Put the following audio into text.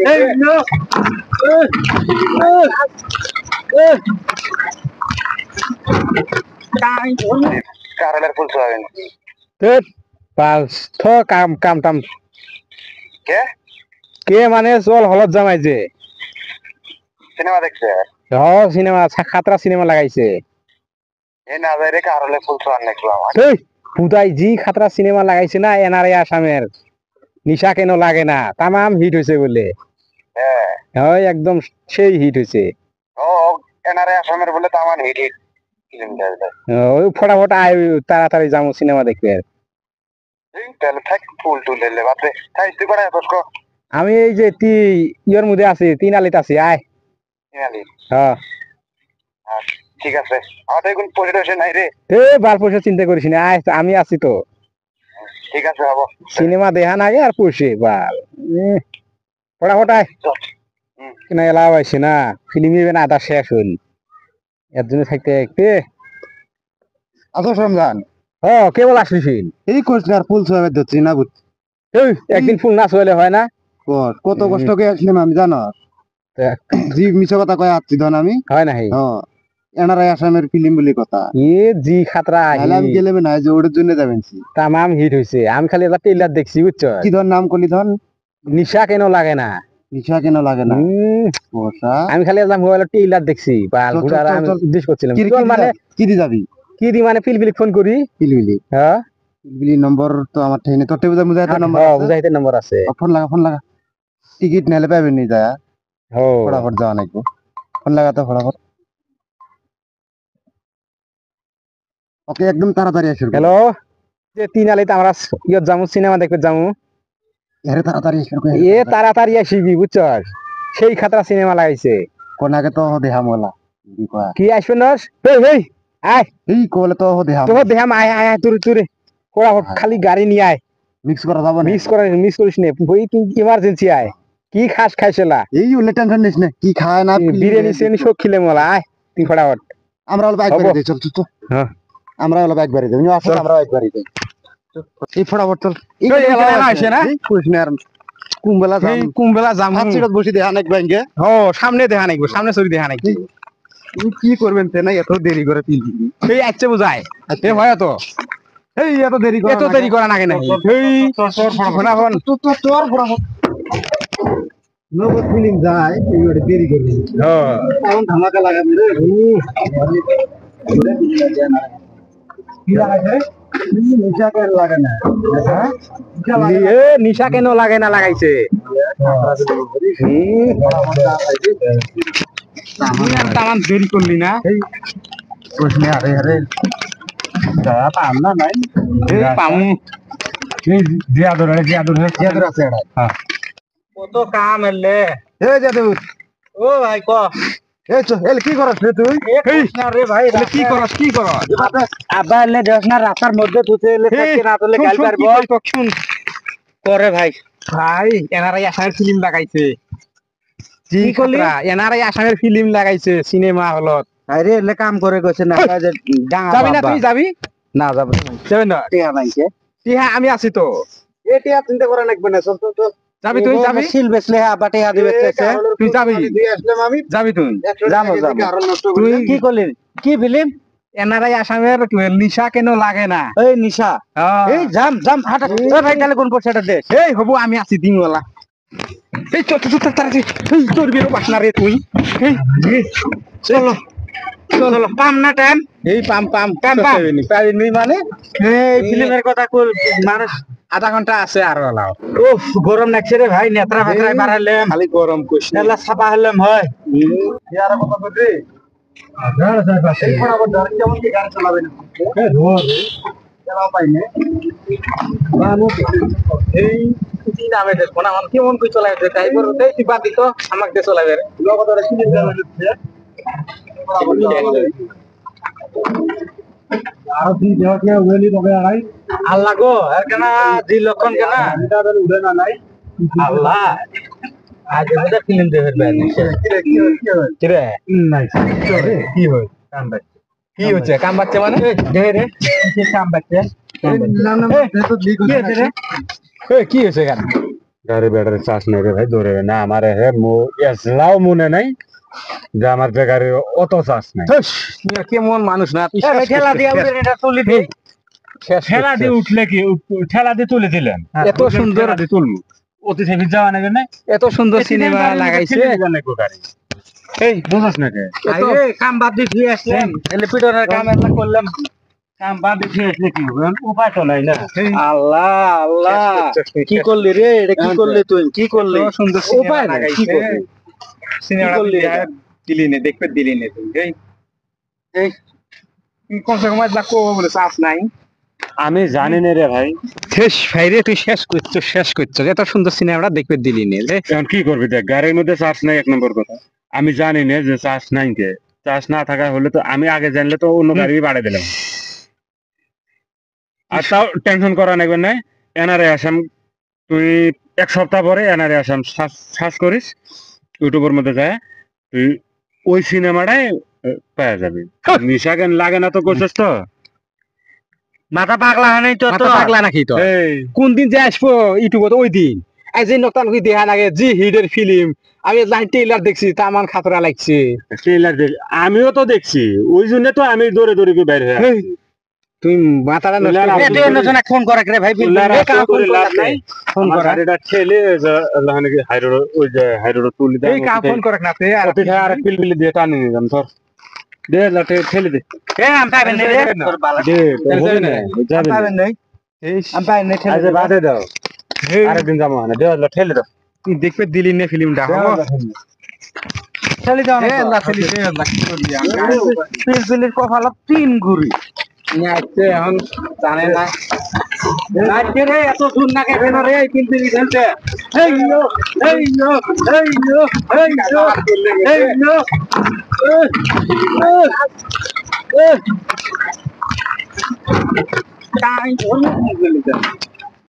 এই নো কাই বলে কারেলের ফুল সোয়াবিন তেত পাস থ কাম কাম টাম কে কে মানে চল হলত জামাই যে সিনেমা দেখছে হ সিনেমা খাতরা সিনেমা লাগাইছে এই না যাই রে কারেলের ফুল সোয়ান দেখলাম এই পুতাই জি খাতরা সিনেমা লাগাইছে না এনআরআই আসামের নিশা কেন লাগে না তামাম হিট হয়েছে বলে হ্যাঁ হয় একদম সেই হিট হয়েছে ও এনারে আসামের বলে তো আমার হিট হিট ফিল্ম দেখবে ওই ফটাফট আয় তাড়াতাড়ি যাবো সিনেমা দেখতে তাহলে থাক ফুল টুল দিলে বাপরে থাই তুই করে বসক আমি এই যে ইয়ের মধ্যে আছি তিন আলিতে আছি আয় ইনালি হ্যাঁ ঠিক আছে আমাদের কোন পরিবেশে নাই রে এ বার পয়সা চিন্তা করিস না আয় আমি আছি তো ঠিক আছে হবো সিনেমা দেখান আগে আর পয়সে বাল ফটাফট আয় কিনা এলাও আইছে না ফিল্ম ইভেন আধা শেষ হইল এর জন্য থাকতে একটু আচ্ছা রমজান ও কেবল আসলিস এই কোর্স আর ফুল সোয়াবের ধরছি না বুঝ এই একদিন ফুল নাচ হইলে হয় না কত কষ্ট করে আসলাম আমি জানো জি মিছা কথা কয়ে আসছি ধন আমি হয় না হে এনারাই আসামের ফিল্ম বলি কথা এ জি খাতরা নাহলে আমি গেলে না যে ওটার জন্য যাবেন তামাম হিট হয়েছে আমি খালি একটা টেইলার দেখছি বুঝছো কি ধর নাম করলি ধন নিশা কেন লাগে না নিশা কেন লাগে না আমি খালি একটা মোবাইলের টেইলার দেখছি বাল ঘুরার আমি উদ্দেশ্য করছিলাম মানে কি দি যাবি কি দি মানে পিলপিলি ফোন করি পিলপিলি হ্যাঁ পিলপিলি নম্বর তো আমার ঠাইনে তোর টেবিল মুজাহিদের নম্বর হ্যাঁ মুজাহিদের নম্বর আছে ফোন লাগা টিকিট নালে পাবেন নি যায় ও ফটাফট যাওয়া নাইবো ফোন লাগা তো ফটাফট ওকে একদম তাড়াতাড়ি আসির হ্যালো যে তিন আলিতে আমরা ইয়ত যামু সিনেমা দেখতে যামু এরে তাড়াতাড়ি আসির এ তাড়াতাড়ি আসিবি বুঝছস সেই খাতরা সিনেমা লাগাইছে কোন আগে তো দেহা মোলা কি আসবে নস এই এই আয় এই কোলে তো দেহা তো দেহাম আয় আয় আয় তুই তুই কোড়া খালি গাড়ি নিয়ে আয় মিক্স করা যাবে না মিক্স করিস নে বই তুই ইমার্জেন্সি আয় কি খাস খাইছিলা এই উল্লে টেনশন নিস না কি খায় না বিরিয়ানি সেনি সব খিলে মোলা আয় তুই ফটাফট আমরা হলো বাইক বাড়ি চল চল হ্যাঁ আমরা হলো বাইক বাড়ি যাই আসো আমরা বাইক বাড়ি যাই এই ফটাফট চল এই এলা আসে না কইস না আর কুম্বেলা যাম হাতছিড়ত বসি দেখা নাক ব্যাংকে ও সামনে দেখা নাইবো সামনে ছবি দেখা নাকি তুমি কি করবেন তে না এত দেরি করে পিলবি এই আচ্ছা বুঝাই এ হয় তো এই এত দেরি করা নাকি নাকি এই তোর ফটাফট নগদ ফিলিং যায় এইবারে দেরি করবি এখন ধামাকা লাগাবি রে নিশা কেন লাগে না লাগাইছে তামান দেরি করলি না পাম না নাই পামু জিয়াদুর আছে কত কাম এলে এ জিয়াদুর ও ভাই ক এই চল এল কি করছ রে তুই রে ভাই কি করস আব্বা এলে দেশনা রাস্তার মধ্যে তুতে এলে থাকতে না তোলে গাল পারবো শুন করে ভাই এনআরআই আসামের ফিল্ম লাগাইছে জি কতরা এনআরআই আসামের ফিল্ম লাগাইছে সিনেমা হলত আরে এলে কাম করে গেছে না ডাঙা যাবি না তুই যাবি না যাব না টিয়া নাইছে টিয়া আমি আছি তো টিয়া চিন্তা করা লাগবে না চল চল যাবি তুই যাবি সিল বেচলে আবা টিয়া দিবে তুই যাবি দিয়ে আসলাম আমি যাবি তুই যাবো তুই কি করলি কি ফিল্ম এনআরআই আসামের নিশা কেন লাগে না এই নিশা এই জাম হাঁটা ভাই তাহলে কোন পয়সাটা দে এই হবো আমি আছি দিনওয়ালা এই চল তাড়াতাড়ি এই তোর বেরো পাস না রে তুই চলো চলো পাম না টাইম এই পাম পাইনি মানে এই ফিল্মের কথা কই মানুষ আধা ঘন্টা আছে আর লাও উফ গরম লাগছে রে ভাই নেত্রা ফেত্রা বাড়াইলাম খালি গরম কইছ না এলা ছাপা হলাম হয় ইয়ার কথা বলবি আধার যায় পাশে এই ফটাফট ধর কেমন কি গাড়ি চালাবে না এ ধর চালাও পাইনে বানু এই কি নামে দেখো না আমার কেমন কই চলাইবে তাই বড় তাই তুই বাদ দিত আমাকে দে চলাইবে রে লগত আর কি দিতে আর কি দেওয়া কে ওয়েলি তবে আড়াই আল্লাহ গো আর কেনা জি লক্ষণ কেনা এটা তো উড়ে না নাই আল্লাহ আজ এটা ফিল্ম দেখে বেন কি রে নাই কি হই কাম বাচ্চা কি হচ্ছে কাম বাচ্চা মানে দে রে কি কাম বাচ্চা না না তো লিক হচ্ছে রে কি হচ্ছে কেন গাড়ি ব্যাটারি চার্জ নেই রে ভাই, ধরে না আমার হে এসলাও মনে নাই যে আমার যে গাড়ি অত চার্জ নাই। ধুস, তুই কেমন মানুষ না তুই ঠেলা দিয়ে এটা তুলে দিই। ঠেলা দিয়ে উঠলে কি ঠেলা দিয়ে তুলে দিলেন, এত সুন্দর তুলবো অতি থেকে যাওয়া নেবে না, এত সুন্দর সিনেমা লাগাইছে এই বুঝছ না কে কাম বাদ দিয়ে ফিরে আসলেন, এলিপিটরের কাম একটা করলাম, কাম বাদ দিয়ে ফিরে আসলে কি হবে, উপায় তো নাই না। আল্লাহ আল্লাহ কি করলি রে, এটা কি করলি তুই, কি করলি? সুন্দর উপায় নাই, কি করলি? সিনেমা দিলি নে দেখবে দিলি নে তুই এই এই কমসে কম আজ কো বলে চাপ নাই। আমি জানি না রে ভাই, শেষ ভাইরে তুই শেষ করছো এত সুন্দর সিনেমাটা দেখবে দিলি নে রে। এখন কি করবি দেখ, গাড়ির মধ্যে চার্জ নাই এক নম্বর কথা, আমি জানি না যে চার্জ নাই কে, চার্জ না থাকা হলে তো আমি আগে জানলে তো অন্য গাড়ি বাড়াই দিলাম। আর তাও টেনশন করা নেবেন না, এনআরএ আসাম তুই এক সপ্তাহ পরে এনআরএ আসাম সার্চ করিস ইউটিউবের মধ্যে যায়, তুই ওই সিনেমাটাই পাওয়া যাবে। নিশা কেন লাগে না তো করছিস তো, মাথা পাগলা হয় নাই তো, মাথা পাগলা নাকি তো? এই কোন দিন যে আসবো ইউটিউবত ওই দিন আজ এই নকটান কি দেখা লাগে জি হিটের ফিল্ম আমি ট্রেলার দেখছি তামান খাতরা লাগছে। ট্রেলার দেখ, আমিও তো দেখছি, ওই জন্য তো আমি দৌড়ে দৌড়ে গিয়ে বাইরে হয়ে আসছি। তুই মাথাটা নষ্ট ট্রেলার করে আপলোড দিলি। ফোন করে রে ভাই, ট্রেলার এই কাম আপলোড করে লাভ নাই, ফোন আমার করা গাড়িটা ঠেলে হাইরোড, ওই যে হাইরোড তুলি এই কা ফোন করে না তে আর আর পিলপিলি দিয়ে টানি নিলাম, ধর দে লাটে ঠেলে দে এ আমি পাবেন না রে, তোর বালা দে, তোর হবে না, যাবে না। পাবেন নাই এই আমি পাবেন না, ঠেলে আজ বাদে দাও, আরেকদিন যাবো না, দে ঠেলে দাও, তুই দেখবে দিলি নে ফিল্মটা ঠেলে দাও না। এ আল্লাহ ঠেলি দে আল্লাহ কি করবি আমি পিলপিলির কপালে 3 ঘুরি আজকে এখন জানে না নাচে রে, এত দূর না কেন রে, পিলপিলি খেলতে এই ইয়ো এই ইয়ো এই ইয়ো এই ইয়ো এই ইয়ো তাই